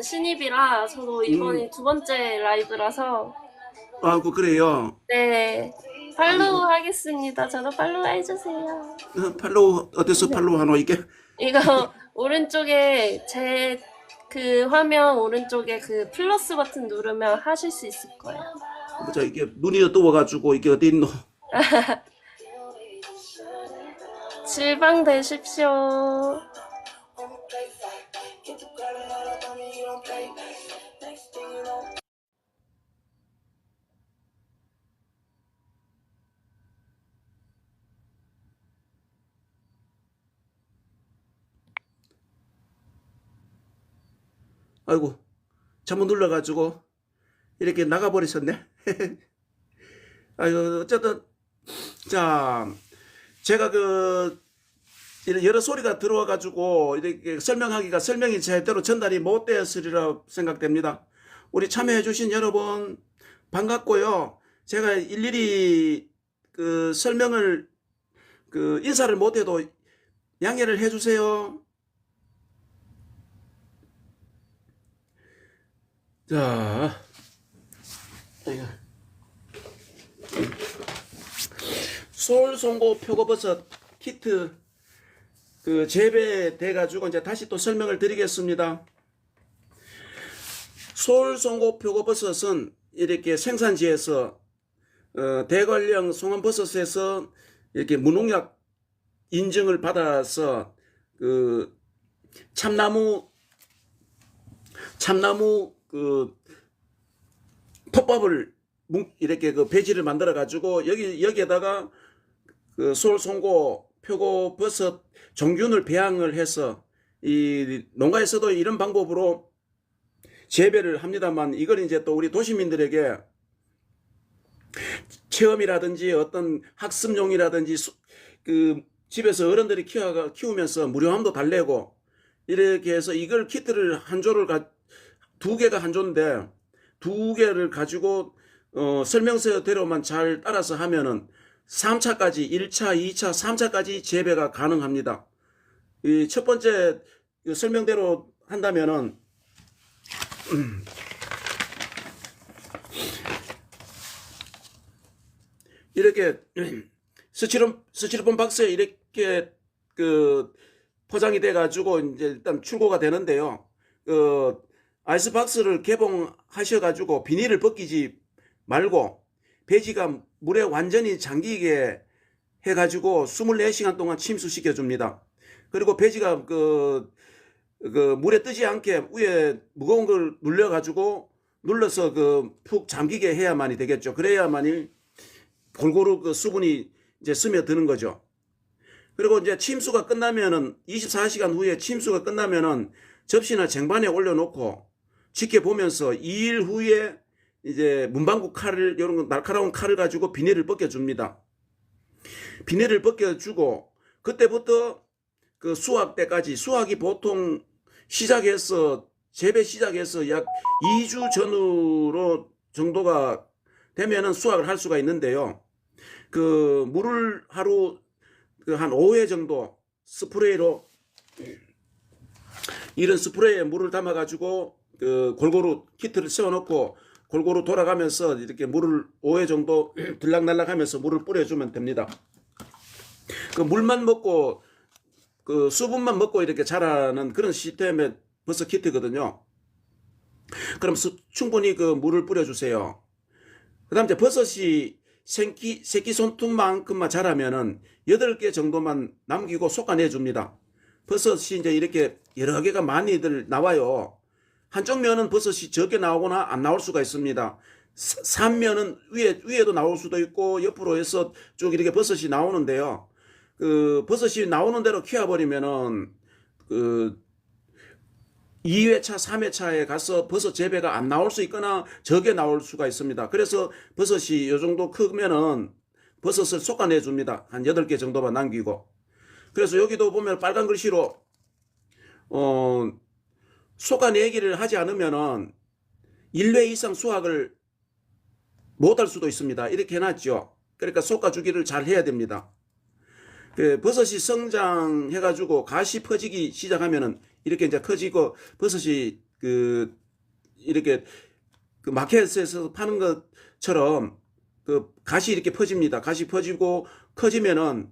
신입이라 저도 이번이 두 번째 라이브라서 아이고, 그래요. 네, 아이고, 팔로우 하겠습니다. 저도 팔로우 해주세요. 팔로우, 어디서 팔로우 하노, 이게? 이거 오른쪽에 제 그 화면 오른쪽에 그 플러스 버튼 누르면 하실 수 있을 거예요. 보자, 이게 눈이 어두워가지고, 이게 어디 있노? 질방 되십시오. 아이고, 잘못 눌러가지고, 이렇게 나가버리셨네. 아이고, 어쨌든, 자, 제가 이런 여러 소리가 들어와가지고, 이렇게 설명이 제대로 전달이 못 되었으리라 생각됩니다. 우리 참여해주신 여러분, 반갑고요. 제가 일일이 설명을, 인사를 못해도 양해를 해주세요. 자, 아이고. 솔송고 표고버섯 키트 재배돼 가지고 이제 다시 또 설명을 드리겠습니다. 솔송고 표고버섯은 이렇게 생산지에서 대관령 송원버섯에서 이렇게 무농약 인증을 받아서 참나무 톱밥을 이렇게 배지를 만들어 가지고 여기에다가 솔송고 표고버섯 종균을 배양을 해서 이 농가에서도 이런 방법으로 재배를 합니다만, 이걸 이제 또 우리 도시민들에게 체험이라든지 어떤 학습용이라든지 집에서 어른들이 키우면서 무료함도 달래고 이렇게 해서 이걸 키트를 두 개가 한 조인데 두 개를 가지고 설명서대로만 잘 따라서 하면은 3차까지 1차, 2차, 3차까지 재배가 가능합니다. 이 첫 번째 설명대로 한다면은 이렇게 스티로폼 박스에 이렇게 포장이 돼 가지고 이제 일단 출고가 되는데요. 아이스박스를 개봉하셔 가지고 비닐을 벗기지 말고 배지가 물에 완전히 잠기게 해 가지고 24시간 동안 침수시켜 줍니다. 그리고 배지가 물에 뜨지 않게 위에 무거운 걸 눌러서 푹 잠기게 해야만이 되겠죠. 그래야만이 골고루 수분이 이제 스며드는 거죠. 그리고 이제 침수가 끝나면은 24시간 후에 침수가 끝나면은 접시나 쟁반에 올려놓고 지켜보면서 2일 후에 이제 문방구 칼을, 이런 거 날카로운 칼을 가지고 비닐을 벗겨줍니다. 비닐을 벗겨주고 그때부터 수확 때까지, 수확이 보통 재배 시작해서 약 2주 전후로 정도가 되면은 수확을 할 수가 있는데요. 물을 하루 한 5회 정도 스프레이로, 이런 스프레이에 물을 담아 가지고 골고루 키트를 세워놓고 골고루 돌아가면서 이렇게 물을 5회 정도 들락날락 하면서 물을 뿌려주면 됩니다. 물만 먹고 수분만 먹고 이렇게 자라는 그런 시스템의 버섯 키트거든요. 그럼 충분히 물을 뿌려주세요. 그 다음 이제 버섯이 새끼 손톱만큼만 자라면은 8개 정도만 남기고 솎아내줍니다. 버섯이 이제 이렇게 여러 개가 많이들 나와요. 한쪽 면은 버섯이 적게 나오거나 안 나올 수가 있습니다. 산면은 위에도 나올 수도 있고 옆으로 해서 쭉 이렇게 버섯이 나오는데요. 버섯이 나오는 대로 키워버리면은 2회차, 3회차에 가서 버섯 재배가 안 나올 수 있거나 적게 나올 수가 있습니다. 그래서 버섯이 요 정도 크면은 버섯을 솎아내 줍니다. 한 8개 정도만 남기고. 그래서 여기도 보면 빨간 글씨로 솎아내기를 하지 않으면은 1회 이상 수확을 못 할 수도 있습니다. 이렇게 해놨죠. 그러니까 솎아주기를 잘 해야 됩니다. 버섯이 성장해가지고 가시 퍼지기 시작하면은 이렇게 이제 커지고 버섯이 그 이렇게 그 마켓에서 파는 것처럼 그 가시 이렇게 퍼집니다. 가시 퍼지고 커지면은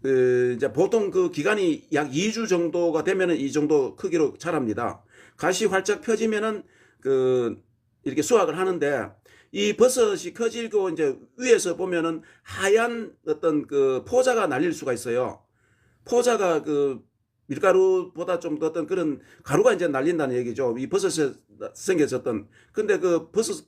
그 이제 보통 그 기간이 약 2주 정도가 되면은 이 정도 크기로 자랍니다. 가시 활짝 펴지면은 그 이렇게 수확을 하는데 이 버섯이 커지고 이제 위에서 보면은 하얀 어떤 그 포자가 날릴 수가 있어요. 포자가 그 밀가루보다 좀 더 어떤 그런 가루가 이제 날린다는 얘기죠. 이 버섯에 생겨졌던. 근데 그 버섯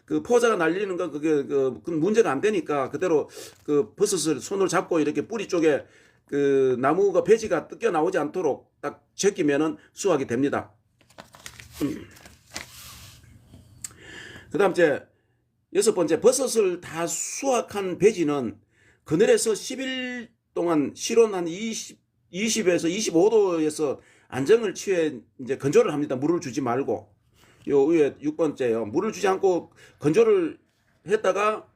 그 포자가 날리는 건 그게 그 문제가 안 되니까 그대로 그 버섯을 손을 잡고 이렇게 뿌리 쪽에 그 나무가 배지가 뜯겨 나오지 않도록 딱 제끼면은 수확이 됩니다. 그다음 이제 여섯 번째, 버섯을 다 수확한 배지는 그늘에서 10일 동안 실온 한 20에서 25도에서 안정을 취해 이제 건조를 합니다. 물을 주지 말고. 요 위에 6번째요. 물을 주지 않고 건조를 했다가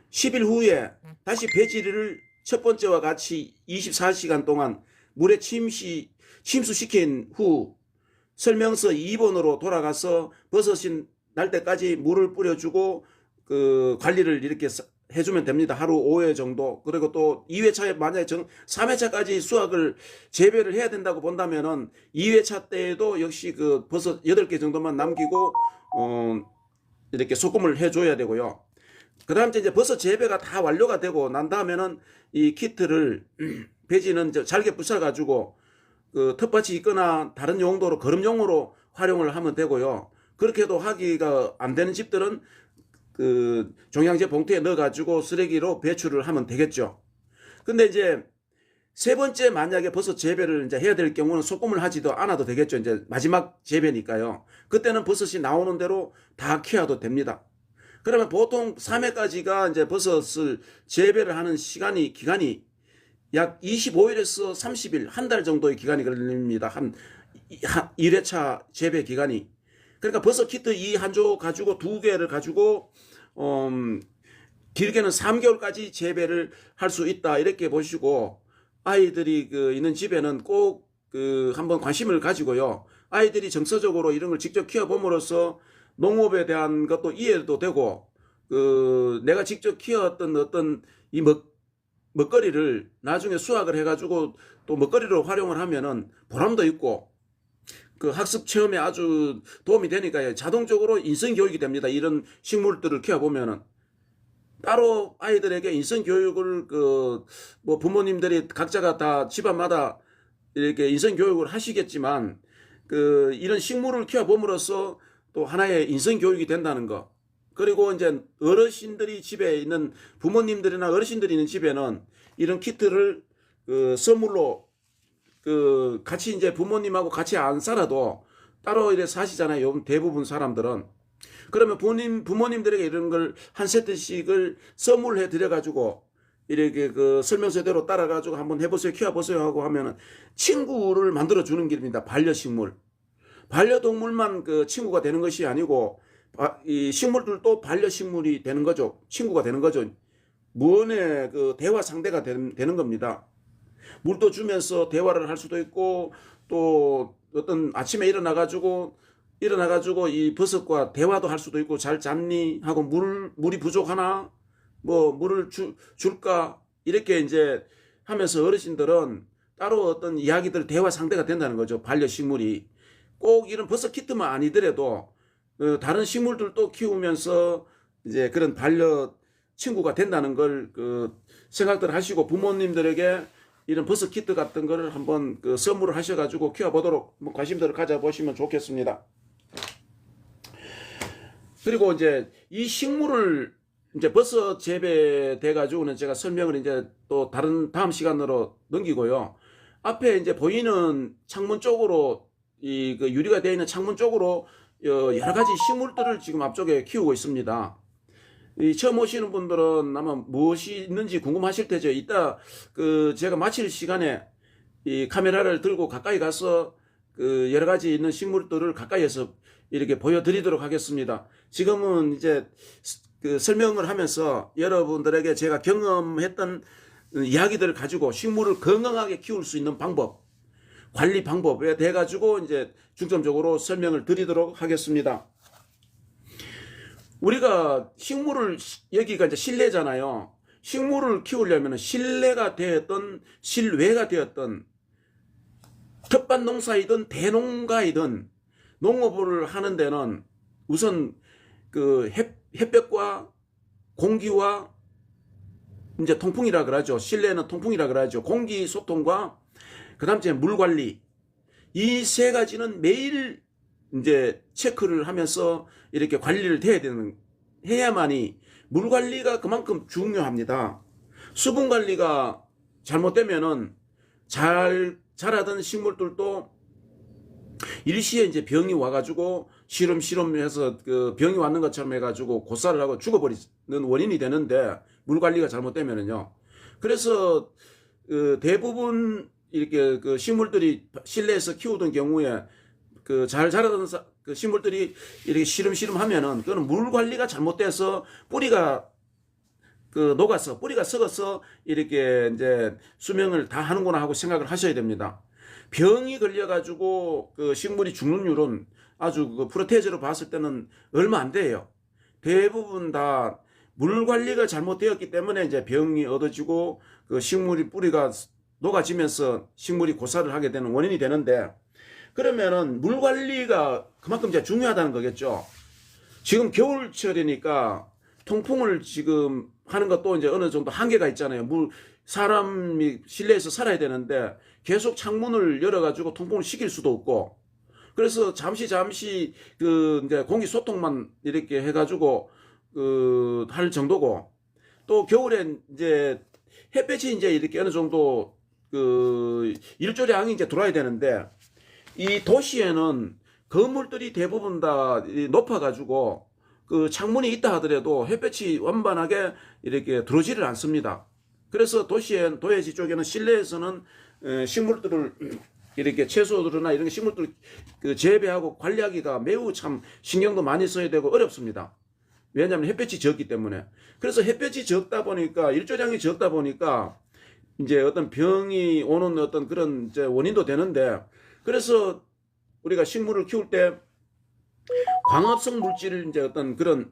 10일 후에 다시 배지를 첫 번째와 같이 24시간 동안 물에 침수시킨 후 설명서 2번으로 돌아가서 버섯이 날 때까지 물을 뿌려주고 그 관리를 이렇게 해주면 됩니다. 하루 5회 정도. 그리고 또 2회차에 만약에 3회차까지 수확을 재배를 해야 된다고 본다면은 2회차 때에도 역시 그 버섯 8개 정도만 남기고 이렇게 소금을 해줘야 되고요. 그 다음 이제 버섯 재배가 다 완료가 되고 난 다음에는 이 키트를 배지는 잘게 부숴가지고 그 텃밭이 있거나 다른 용도로 거름용으로 활용을 하면 되고요. 그렇게도 하기가 안 되는 집들은 그 종량제 봉투에 넣어가지고 쓰레기로 배출을 하면 되겠죠. 근데 이제 세 번째 만약에 버섯 재배를 이제 해야 될 경우는 소금을 하지도 않아도 되겠죠. 이제 마지막 재배니까요. 그때는 버섯이 나오는 대로 다 키워도 됩니다. 그러면 보통 3회까지가 이제 버섯을 재배를 하는 기간이 약 25일에서 30일, 한 달 정도의 기간이 걸립니다. 한 1회차 재배 기간이. 그러니까 버섯 키트 이 한 조 가지고 2개를 가지고 길게는 3개월까지 재배를 할 수 있다 이렇게 보시고 아이들이 그 있는 집에는 꼭 그 한번 관심을 가지고요. 아이들이 정서적으로 이런 걸 직접 키워봄으로써 농업에 대한 것도 이해도 되고 그 내가 직접 키웠던 어떤 이 먹거리를 나중에 수확을 해가지고 또 먹거리로 활용을 하면은 보람도 있고 그 학습 체험에 아주 도움이 되니까 자동적으로 인성 교육이 됩니다. 이런 식물들을 키워보면은 따로 아이들에게 인성 교육을 그 뭐 부모님들이 각자가 다 집안마다 이렇게 인성 교육을 하시겠지만 그 이런 식물을 키워봄으로써 또 하나의 인성 교육이 된다는 거. 그리고 이제 어르신들이 집에 있는 부모님들이나 어르신들이 있는 집에는 이런 키트를 그 선물로 그 같이 이제 부모님하고 같이 안 살아도 따로 이래 사시잖아요. 요즘 대부분 사람들은. 그러면 부모님들에게 이런 걸 한 세트씩을 선물해 드려 가지고 이렇게 그 설명서대로 따라 가지고 한번 해보세요, 키워보세요 하고 하면은 친구를 만들어 주는 길입니다. 반려식물. 반려동물만 그 친구가 되는 것이 아니고 이 식물들도 반려식물이 되는 거죠. 친구가 되는 거죠. 무언의 그 대화 상대가 되는 겁니다. 물도 주면서 대화를 할 수도 있고 또 어떤 아침에 일어나가지고 이 버섯과 대화도 할 수도 있고 잘 잤니? 하고 물이 부족하나? 뭐 물을 줄까? 이렇게 이제 하면서 어르신들은 따로 어떤 이야기들 대화 상대가 된다는 거죠. 반려식물이. 꼭 이런 버섯 키트만 아니더라도 다른 식물들도 키우면서 이제 그런 반려 친구가 된다는 걸 그 생각들 하시고 부모님들에게 이런 버섯 키트 같은 거를 한번 그 선물을 하셔가지고 키워보도록 관심들을 가져보시면 좋겠습니다. 그리고 이제 이 식물을 이제 버섯 재배돼 가지고는 제가 설명을 이제 또 다음 시간으로 넘기고요. 앞에 이제 보이는 창문 쪽으로 이 그 유리가 되어 있는 창문 쪽으로 여러 가지 식물들을 지금 앞쪽에 키우고 있습니다. 이 처음 오시는 분들은 아마 무엇이 있는지 궁금하실 테죠. 이따 그 제가 마칠 시간에 이 카메라를 들고 가까이 가서 그 여러 가지 있는 식물들을 가까이에서 이렇게 보여드리도록 하겠습니다. 지금은 이제 그 설명을 하면서 여러분들에게 제가 경험했던 이야기들을 가지고 식물을 건강하게 키울 수 있는 방법, 관리 방법에 대해 가지고 이제 중점적으로 설명을 드리도록 하겠습니다. 우리가 식물을, 여기가 이제 실내잖아요. 식물을 키우려면 실내가 되었던 실외가 되었던 텃밭 농사이든 대농가이든 농업을 하는 데는 우선 그 햇볕과 공기와 이제 통풍이라 그러죠. 실내는 통풍이라 그러죠. 공기 소통과 그다음 이제 물 관리, 이 세 가지는 매일 이제 체크를 하면서 이렇게 관리를 해야만이 물 관리가 그만큼 중요합니다. 수분 관리가 잘못되면은 잘 자라던 식물들도 일시에 이제 병이 와가지고 시름시름해서 그 병이 왔는 것처럼 해가지고 고사를 하고 죽어버리는 원인이 되는데, 물 관리가 잘못되면은요. 그래서 대부분 이렇게 그 식물들이 실내에서 키우던 경우에 그 잘 자라던 그 식물들이 이렇게 시름시름하면은 그거는 물 관리가 잘못돼서 뿌리가 그 녹아서 뿌리가 썩어서 이렇게 이제 수명을 다 하는구나 하고 생각을 하셔야 됩니다. 병이 걸려가지고 그 식물이 죽는율은 아주 그 프로테이저로 봤을 때는 얼마 안 돼요. 대부분 다 물 관리가 잘못되었기 때문에 이제 병이 얻어지고 그 식물이 뿌리가 녹아지면서 식물이 고사를 하게 되는 원인이 되는데, 그러면은 물 관리가 그만큼 이제 중요하다는 거겠죠. 지금 겨울철이니까 통풍을 지금 하는 것도 이제 어느 정도 한계가 있잖아요. 사람이 실내에서 살아야 되는데 계속 창문을 열어가지고 통풍을 시킬 수도 없고, 그래서 잠시 그 이제 공기 소통만 이렇게 해가지고 할 정도고, 또 겨울엔 이제 햇볕이 이제 이렇게 어느 정도 그 일조량이 이제 들어와야 되는데, 이 도시에는 건물들이 대부분 다 높아가지고 그 창문이 있다 하더라도 햇볕이 완만하게 이렇게 들어오지를 않습니다. 그래서 도예지 쪽에는 실내에서는 식물들을 이렇게 채소들이나 이런 식물들 그 재배하고 관리하기가 매우 참 신경도 많이 써야 되고 어렵습니다. 왜냐하면 햇볕이 적기 때문에. 그래서 햇볕이 적다 보니까, 일조량이 적다 보니까 이제 어떤 병이 오는 어떤 그런 이제 원인도 되는데, 그래서 우리가 식물을 키울 때 광합성 물질을 이제 어떤 그런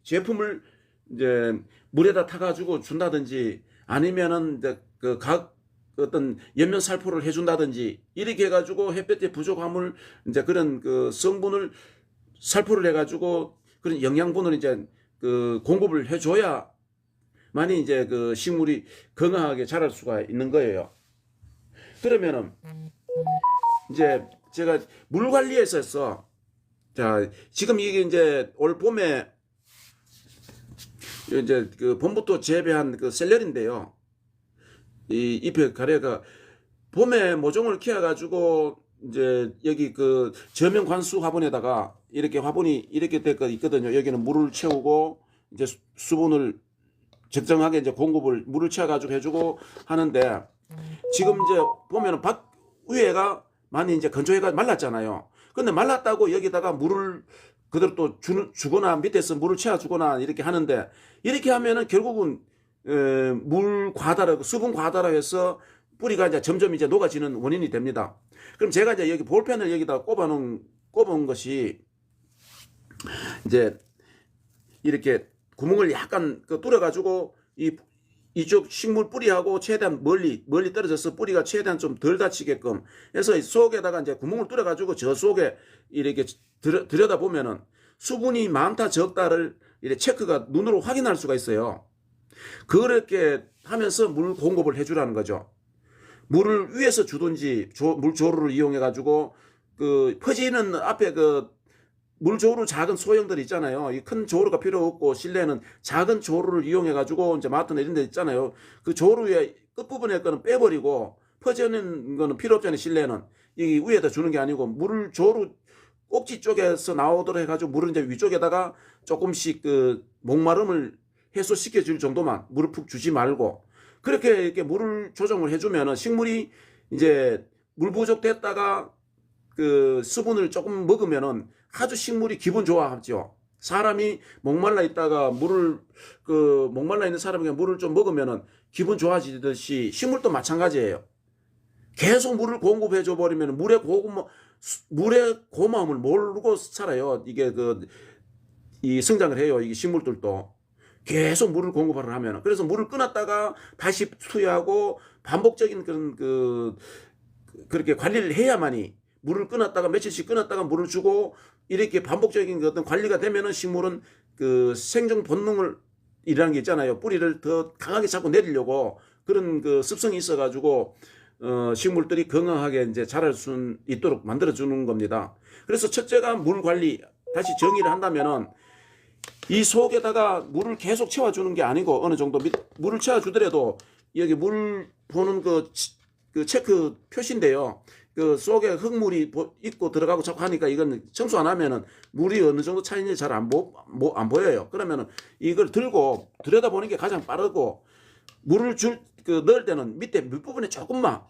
제품을 이제 물에다 타가지고 준다든지, 아니면은 이제 그 각 어떤 연면 살포를 해준다든지, 이렇게 해가지고 햇볕의 부족함을 이제 그런 그 성분을 살포를 해가지고 그런 영양분을 이제 그 공급을 해줘야 만이 이제 그 식물이 건강하게 자랄 수가 있는 거예요. 그러면은 이제 제가 물 관리에 있어서, 자, 지금 이게 이제 올 봄에 이제 그 봄부터 재배한 그 샐러리인데요. 이 잎의 가래가 봄에 모종을 키워가지고 이제 여기 그 저면 관수 화분에다가 이렇게 화분이 이렇게 될 거 있거든요. 여기는 물을 채우고 이제 수분을 적정하게 이제 물을 채워가지고 해주고 하는데, 지금 이제 보면은 위에가 많이 이제 건조해가 말랐잖아요. 근데 말랐다고 여기다가 물을 그대로 또 주거나 밑에서 물을 채워주거나 이렇게 하는데, 이렇게 하면은 결국은 물 과다라, 수분 과다라 해서 뿌리가 이제 점점 이제 녹아지는 원인이 됩니다. 그럼 제가 이제 여기 볼펜을 여기다 꼽은 것이 이제 이렇게 구멍을 약간 뚫어가지고 이쪽 식물 뿌리하고 최대한 멀리 떨어져서 뿌리가 최대한 좀 덜 다치게끔 해서 이 속에다가 이제 구멍을 뚫어가지고 저 속에 이렇게 들여다보면은 수분이 많다 적다를 이렇게 체크가 눈으로 확인할 수가 있어요. 그렇게 하면서 물 공급을 해주라는 거죠. 물을 위에서 주든지 물조루를 이용해가지고 그 퍼지는 앞에 그 물조루 작은 소형들 있잖아요. 이 큰 조루가 필요 없고 실내는 작은 조루를 이용해가지고 이제 마트나 이런 데 있잖아요. 그 조루의 끝부분에 거는 빼버리고 퍼지는 거는 필요 없잖아요. 실내는 이 위에다 주는 게 아니고 물 조루 꼭지 쪽에서 나오도록 해가지고 물을 이제 위쪽에다가 조금씩 그 목마름을 해소시켜 줄 정도만 물을 푹 주지 말고, 그렇게 이렇게 물을 조정을 해주면은 식물이 이제 물 부족됐다가 그 수분을 조금 먹으면은 아주 식물이 기분 좋아하죠. 사람이 목말라 있다가 목말라 있는 사람에게 물을 좀 먹으면은 기분 좋아지듯이 식물도 마찬가지예요. 계속 물을 공급해 줘 버리면 물의 물의 고마움을 모르고 살아요. 이게 이 성장을 해요. 이게 식물들도. 계속 물을 공급을 하면. 그래서 물을 끊었다가 다시 투여하고 반복적인 그렇게 관리를 해야만이 물을 끊었다가 며칠씩 끊었다가 물을 주고 이렇게 반복적인 어떤 관리가 되면은 식물은 그 생존 본능을 이라는 게 있잖아요. 뿌리를 더 강하게 잡고 내리려고 그런 그 습성이 있어가지고 식물들이 건강하게 이제 자랄 수 있도록 만들어 주는 겁니다. 그래서 첫째가 물 관리. 다시 정의를 한다면은 이 속에다가 물을 계속 채워주는 게 아니고 어느 정도 물을 채워주더라도 여기 물 보는 그 체크 표시인데요. 그 속에 흙물이 있고 들어가고 자꾸 하니까 이건 청소 안 하면은 물이 어느 정도 차이인지 잘 안 보여요. 그러면은 이걸 들고 들여다보는 게 가장 빠르고 물을 넣을 때는 밑에 밑부분에 조금만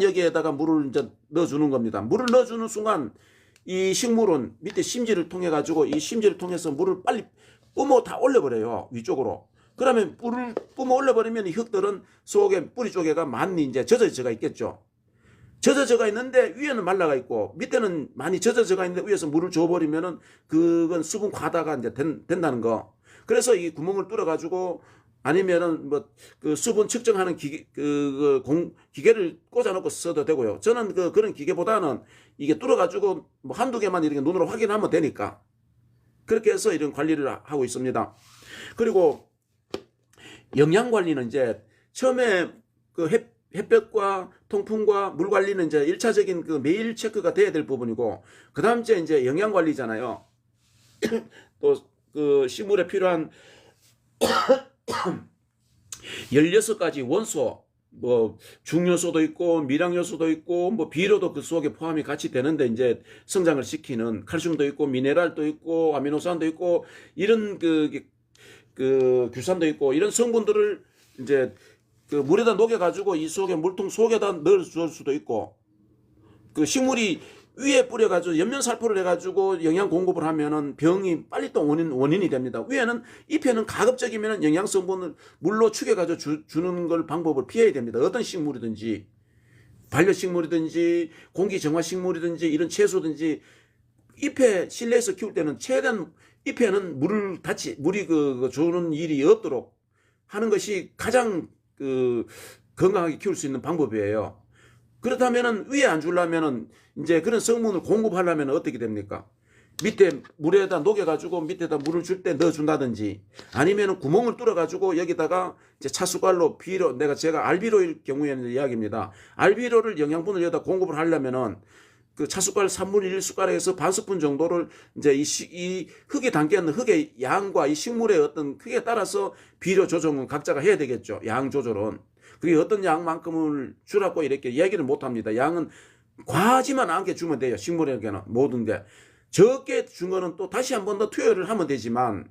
여기에다가 물을 이제 넣어주는 겁니다. 물을 넣어주는 순간 이 식물은 밑에 심지를 통해 가지고 이 심지를 통해서 물을 빨리 뿜어 다 올려버려요. 위쪽으로. 그러면 물을 뿜어 올려버리면 이 흙들은 속에 뿌리 쪽에가 많이 이제 젖어져가 있겠죠. 젖어져가 있는데 위에는 말라가 있고 밑에는 많이 젖어져가 있는데 위에서 물을 줘버리면은 그건 수분 과다가 이제 된다는 거. 그래서 이 구멍을 뚫어 가지고 아니면은 뭐 그 수분 측정하는 기계를 꽂아놓고 써도 되고요. 저는 그런 기계보다는 이게 뚫어 가지고 뭐 한두 개만 이렇게 눈으로 확인하면 되니까 그렇게 해서 이런 관리를 하고 있습니다. 그리고 영양 관리는 이제 처음에 그 햇볕과 통풍과 물 관리는 이제 1차적인 그 매일 체크가 돼야 될 부분이고, 그 다음 이제 영양 관리잖아요. 또 그 식물에 필요한 16가지 원소, 뭐 중요소도 있고 미량요소도 있고 뭐 비료도 그 속에 포함이 같이 되는데 이제 성장을 시키는 칼슘도 있고 미네랄도 있고 아미노산도 있고 이런 그 규산도 있고 이런 성분들을 이제 그 물에다 녹여가지고 이 속에 물통 속에다 넣어줄 수도 있고, 그 식물이 위에 뿌려가지고 옆면살포를 해가지고 영양 공급을 하면은 병이 빨리 또 원인이 됩니다. 위에는 잎에는 가급적이면 영양 성분을 물로 축여가지고 주는 걸 방법을 피해야 됩니다. 어떤 식물이든지 반려식물이든지 공기정화식물이든지 이런 채소든지 잎에 실내에서 키울 때는 최대한 잎에는 물이 주는 일이 없도록 하는 것이 가장 건강하게 키울 수 있는 방법이에요. 그렇다면은 위에 안 주려면은 이제 그런 성분을 공급하려면 어떻게 됩니까? 밑에 물에다 녹여가지고 밑에다 물을 줄 때 넣어준다든지 아니면은 구멍을 뚫어가지고 여기다가 이제 차수갈로 제가 알비로일 경우에는 이야기입니다. 알비로를 영양분을 여기다 공급을 하려면은 그 차숟갈 3분의 1숟가락에서 반 스푼 정도를 이제 이 흙에 담겨 있는 흙의 양과 이 식물의 어떤 크기에 따라서 비료 조정은 각자가 해야 되겠죠. 양 조절은. 그게 어떤 양만큼을 주라고 이렇게 얘기를 못 합니다. 양은 과하지만 않게 주면 돼요. 식물에게는 모든 게. 적게 준 거는 또 다시 한 번 더 투여를 하면 되지만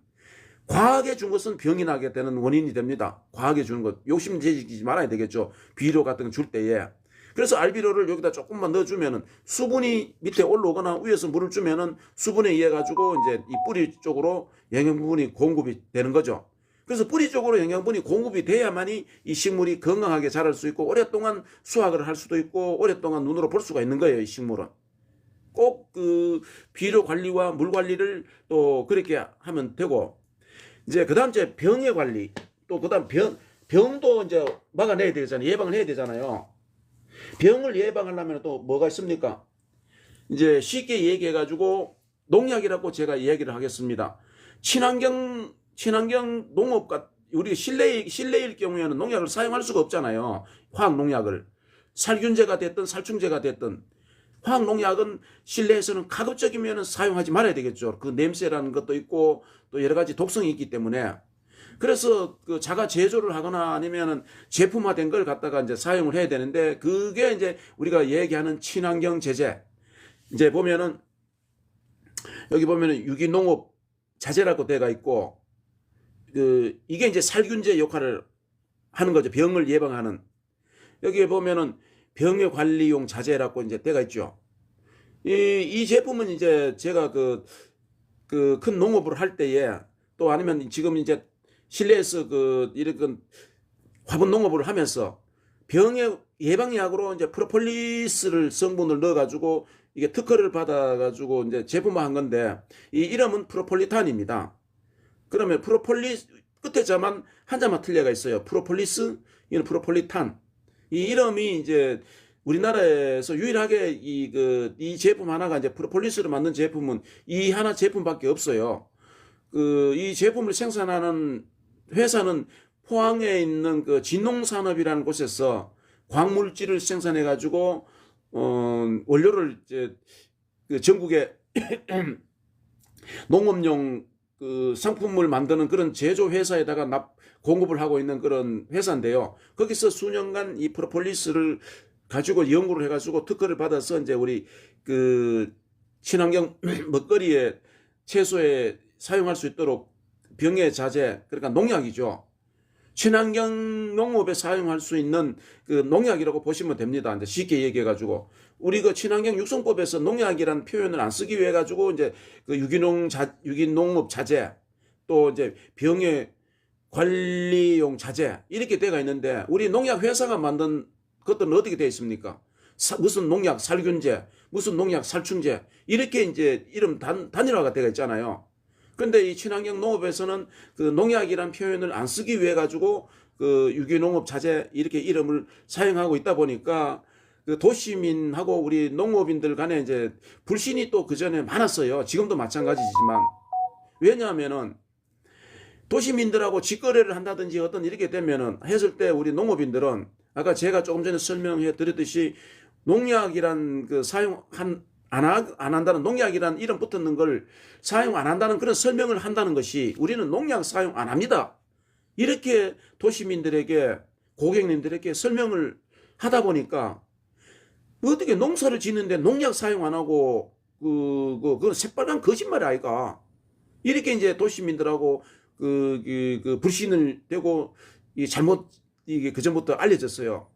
과하게 준 것은 병이 나게 되는 원인이 됩니다. 과하게 주는 것. 욕심지지 말아야 되겠죠. 비료 같은 거 줄 때에. 그래서 알비료를 여기다 조금만 넣어주면은 수분이 밑에 올라오거나 위에서 물을 주면은 수분에 의해 가지고 이제 이 뿌리 쪽으로 영양분이 공급이 되는 거죠. 그래서 뿌리 쪽으로 영양분이 공급이 돼야만이 이 식물이 건강하게 자랄 수 있고 오랫동안 수확을 할 수도 있고 오랫동안 눈으로 볼 수가 있는 거예요. 이 식물은. 꼭 그 비료 관리와 물 관리를 또 그렇게 하면 되고, 이제 그 다음 이제 병의 관리, 또 그 다음 병도 이제 막아내야 되잖아요. 예방을 해야 되잖아요. 병을 예방하려면 또 뭐가 있습니까? 이제 쉽게 얘기해가지고 농약이라고 제가 이야기를 하겠습니다. 친환경 농업과 우리 실내일 경우에는 농약을 사용할 수가 없잖아요. 화학 농약을. 살균제가 됐든 살충제가 됐든. 화학 농약은 실내에서는 가급적이면 사용하지 말아야 되겠죠. 그 냄새라는 것도 있고 또 여러 가지 독성이 있기 때문에. 그래서 그 자가 제조를 하거나 아니면은 제품화된 걸 갖다가 이제 사용을 해야 되는데, 그게 이제 우리가 얘기하는 친환경 제재. 이제 보면은 여기 보면은 유기농업 자재라고 되어 있고, 이게 이제 살균제 역할을 하는 거죠. 병을 예방하는. 여기에 보면은 병의 관리용 자재라고 이제 되어 있죠. 이 제품은 이제 제가 그 큰 농업을 할 때에 또 아니면 지금 이제 실내에서 이런 화분 농업을 하면서 병의 예방약으로 이제 프로폴리스를 성분을 넣어가지고 이게 특허를 받아가지고 이제 제품화한 건데 이 이름은 프로폴리탄입니다. 그러면 프로폴리스 끝에 자만 한 자만 틀려가 있어요. 프로폴리스, 이건 프로폴리탄. 이 이름이 이제 우리나라에서 유일하게 이 제품 하나가 이제 프로폴리스를 만든 제품은 이 하나 제품밖에 없어요. 이 제품을 생산하는 회사는 포항에 있는 그 진농산업이라는 곳에서 광물질을 생산해 가지고 원료를 이제 그 전국에 농업용 그 상품을 만드는 그런 제조 회사에다가 공급을 하고 있는 그런 회사인데요. 거기서 수년간 이 프로폴리스를 가지고 연구를 해가지고 특허를 받아서 이제 우리 그 친환경 먹거리에 채소에 사용할 수 있도록 병해 자재, 그러니까 농약이죠. 친환경 농업에 사용할 수 있는 그 농약이라고 보시면 됩니다. 이제 쉽게 얘기해가지고 우리 그 친환경 육성법에서 농약이라는 표현을 안 쓰기 위해 가지고 이제 그 유기농업 자재 또 이제 병해 관리용 자재 이렇게 되어 있는데 우리 농약 회사가 만든 것들은 어떻게 되어 있습니까? 무슨 농약 살균제, 무슨 농약 살충제 이렇게 이제 이름 단일화가 되어 있잖아요. 근데 이 친환경 농업에서는 그 농약이란 표현을 안 쓰기 위해 가지고 그 유기농업 자재 이렇게 이름을 사용하고 있다 보니까 그 도시민하고 우리 농업인들 간에 이제 불신이 또 그 전에 많았어요. 지금도 마찬가지지만. 왜냐하면은 도시민들하고 직거래를 한다든지 어떤 이렇게 되면은 했을 때 우리 농업인들은 아까 제가 조금 전에 설명해 드렸듯이 농약이란 그 안 한다는 농약이란 이름 붙는 걸 사용 안 한다는 그런 설명을 한다는 것이 우리는 농약 사용 안 합니다. 이렇게 도시민들에게 고객님들에게 설명을 하다 보니까 어떻게 농사를 짓는데 농약 사용 안 하고 그건 새빨간 거짓말 아이가. 이렇게 이제 도시민들하고 그 불신을 대고 이게 그전부터 알려졌어요.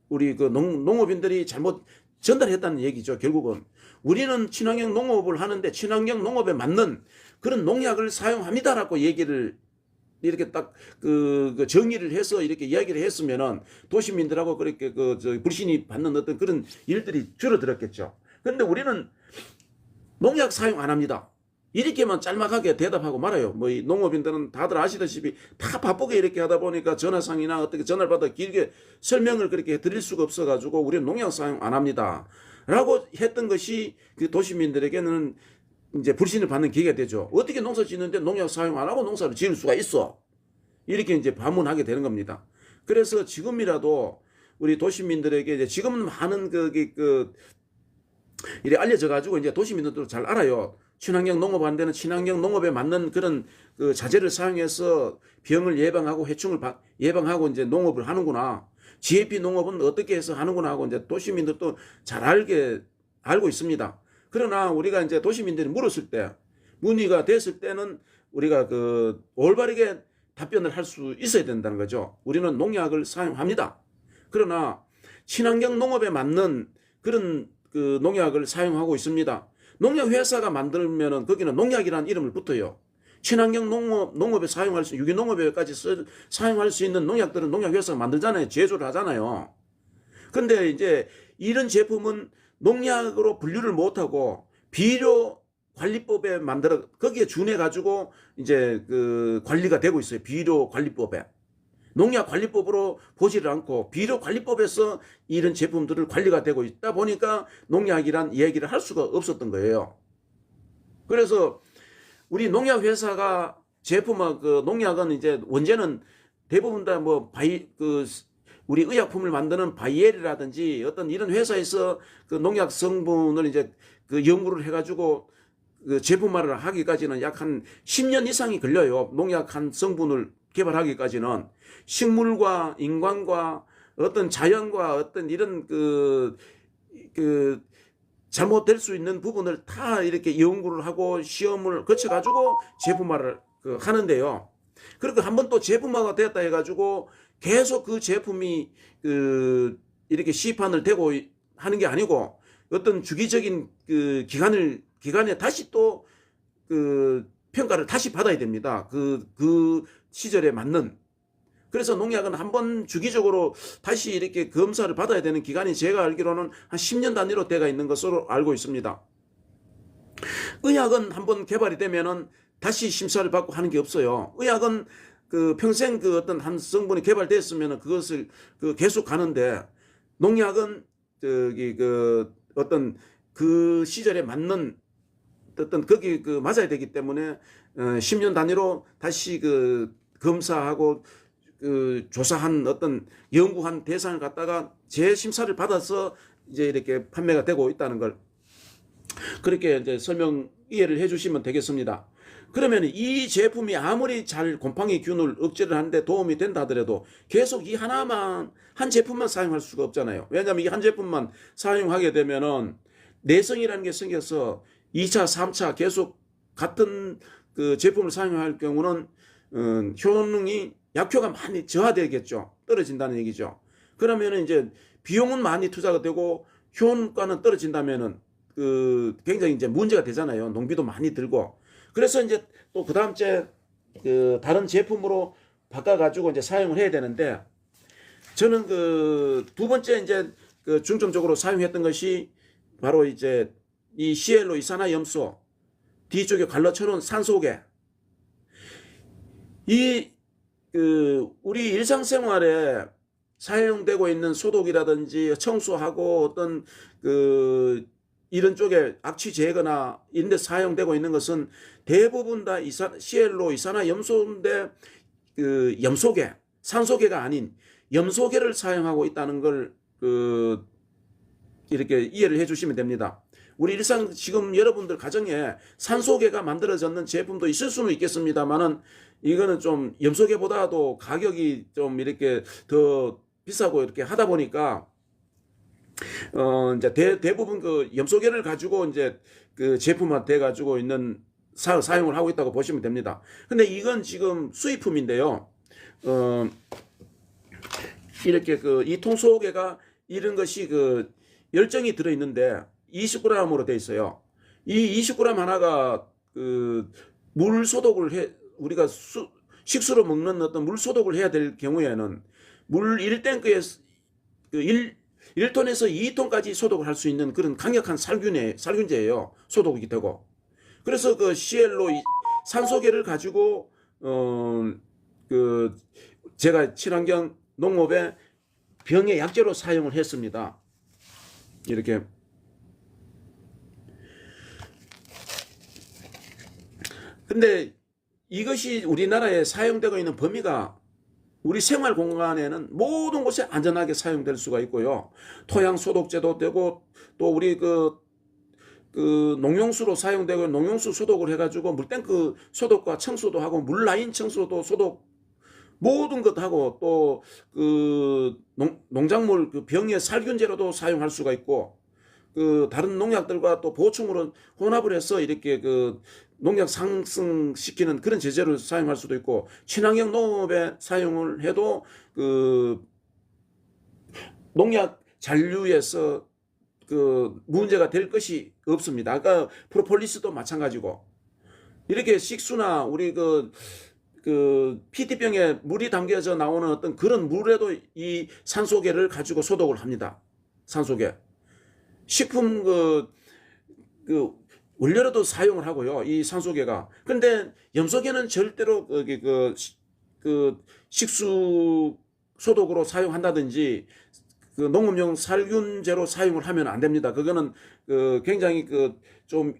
우리 그 농업인들이 잘못 전달했다는 얘기죠. 결국은 우리는 친환경 농업을 하는데 친환경 농업에 맞는 그런 농약을 사용합니다라고 얘기를 이렇게 딱 정의를 해서 이렇게 이야기를 했으면은 도시민들하고 그렇게 불신이 받는 어떤 그런 일들이 줄어들었겠죠. 그런데 우리는 농약 사용 안 합니다. 이렇게만 짤막하게 대답하고 말아요. 뭐 이 농업인들은 다들 아시다시피 다 바쁘게 이렇게 하다 보니까 전화상이나 어떻게 전화를 받아 길게 설명을 그렇게 드릴 수가 없어가지고 우리는 농약 사용 안 합니다. 라고 했던 것이 그 도시민들에게는 이제 불신을 받는 계기가 되죠. 어떻게 농사 짓는데 농약 사용 안 하고 농사를 지을 수가 있어? 이렇게 이제 반문하게 되는 겁니다. 그래서 지금이라도 우리 도시민들에게 이제 지금은 많은 이래 알려져 가지고 이제 도시민들도 잘 알아요. 친환경 농업하는 데는 친환경 농업에 맞는 그런 그 자재를 사용해서 병을 예방하고 해충을 예방하고 이제 농업을 하는구나. GAP 농업은 어떻게 해서 하는구나 하고 이제 도시민들도 잘 알고 있습니다. 그러나 우리가 이제 도시민들이 물었을 때, 문의가 됐을 때는 우리가 올바르게 답변을 할 수 있어야 된다는 거죠. 우리는 농약을 사용합니다. 그러나 친환경 농업에 맞는 그런 농약을 사용하고 있습니다. 농약 회사가 만들면은 거기는 농약이라는 이름을 붙어요. 친환경 농업에 사용할 수, 유기농업에까지 사용할 수 있는 농약들은 농약 회사가 만들잖아요. 제조를 하잖아요. 근데 이제 이런 제품은 농약으로 분류를 못하고 비료 관리법에 거기에 준해 가지고 이제 관리가 되고 있어요. 비료 관리법에. 농약 관리법으로 보지를 않고 비료 관리법에서 이런 제품들을 관리가 되고 있다 보니까 농약이란 얘기를 할 수가 없었던 거예요. 그래서 우리 농약 회사가 농약은 이제 원재는 대부분 다 우리 의약품을 만드는 바이엘이라든지 어떤 이런 회사에서 농약 성분을 이제 연구를 해가지고 제품화를 하기까지는 약 한 10년 이상이 걸려요. 농약 한 성분을 개발하기까지는 식물과 인간과 어떤 자연과 어떤 이런 잘못될 수 있는 부분을 다 이렇게 연구를 하고 시험을 거쳐가지고 제품화를 하는데요. 그리고 한번 또 제품화가 됐다 해가지고 계속 그 제품이 이렇게 시판을 되고 하는 게 아니고 어떤 주기적인 기간에 다시 또 평가를 다시 받아야 됩니다. 그 시절에 맞는. 그래서 농약은 한번 주기적으로 다시 이렇게 검사를 받아야 되는 기간이 제가 알기로는 한 10년 단위로 돼가 있는 것으로 알고 있습니다. 의약은 한번 개발이 되면은 다시 심사를 받고 하는 게 없어요. 의약은 그 평생 그 어떤 한 성분이 개발됐으면은 그것을 그 계속 가는데, 농약은 저기 그 어떤 그 시절에 맞는 어떤 거기 그 맞아야 되기 때문에 10년 단위로 다시 그 검사하고 그 조사한 어떤 연구한 대상을 갖다가 재심사를 받아서 이제 이렇게 판매가 되고 있다는 걸 그렇게 이제 설명 이해를 해주시면 되겠습니다. 그러면 이 제품이 아무리 잘 곰팡이균을 억제를 하는데 도움이 된다 하더라도 계속 이 하나만 한 제품만 사용할 수가 없잖아요. 왜냐하면 이 한 제품만 사용하게 되면은 내성이라는 게 생겨서 2차, 3차 계속 같은 그 제품을 사용할 경우는 효능이 약효가 많이 저하되겠죠. 떨어진다는 얘기죠. 그러면은 이제 비용은 많이 투자가 되고 효과는 떨어진다면은 그 굉장히 이제 문제가 되잖아요. 농비도 많이 들고. 그래서 이제 또 그 다음 주에 그 다른 제품으로 바꿔가지고 이제 사용을 해야 되는데, 저는 그 두 번째 이제 그 중점적으로 사용했던 것이 바로 이제 이 시엘로 이산화염소 뒤쪽에 갈라쳐놓은 산소계. 이 그 우리 일상생활에 사용되고 있는 소독이라든지 청소하고 어떤 그 이런 쪽에 악취 제거나 이런 데 사용되고 있는 것은 대부분 다 시엘로 이산화염소인데 그 염소계, 산소계가 아닌 염소계를 사용하고 있다는 걸 그 이렇게 이해를 해 주시면 됩니다. 우리 일상 지금 여러분들 가정에 산소계가 만들어졌는 제품도 있을 수는 있겠습니다만은 이거는 좀 염소계보다도 가격이 좀 이렇게 더 비싸고 이렇게 하다 보니까 이제 대부분 그 염소계를 가지고 이제 그 제품화 돼 가지고 있는 사용을 하고 있다고 보시면 됩니다. 근데 이건 지금 수입품인데요. 이렇게 그 이 통소계가 이런 것이 그 열정이 들어 있는데 20g으로 돼 있어요. 이 20g 하나가 그 물 소독을 우리가 식수로 먹는 어떤 물 소독을 해야 될 경우에는 물 1탱크에 그 1톤에서 2톤까지 소독을 할 수 있는 그런 강력한 살균제예요. 소독이 되고. 그래서 그 시엘로 산소계를 가지고 그 제가 친환경 농업에 병의 약재로 사용을 했습니다. 이렇게. 근데 이것이 우리나라에 사용되고 있는 범위가 우리 생활 공간에는 모든 곳에 안전하게 사용될 수가 있고요. 토양 소독제도 되고 또 우리 그 농용수로 사용되고 농용수 소독을 해가지고 물탱크 소독과 청소도 하고 물라인 청소도 소독 모든 것 하고 또 그 농작물 그 병의 살균제로도 사용할 수가 있고 그 다른 농약들과 또 보충으로 혼합을 해서 이렇게 그 농약 상승시키는 그런 제재를 사용할 수도 있고 친환경 농업에 사용을 해도 그 농약 잔류에서 그 문제가 될 것이 없습니다. 아까 프로폴리스도 마찬가지고 이렇게 식수나 우리 그 PT병에 물이 담겨져 나오는 어떤 그런 물에도 이 산소계를 가지고 소독을 합니다. 산소계. 식품 그 원료로도 사용을 하고요. 이 산소계가. 그런데 염소계는 절대로 그 식수 소독으로 사용한다든지 그 농업용 살균제로 사용을 하면 안 됩니다. 그거는 굉장히 좀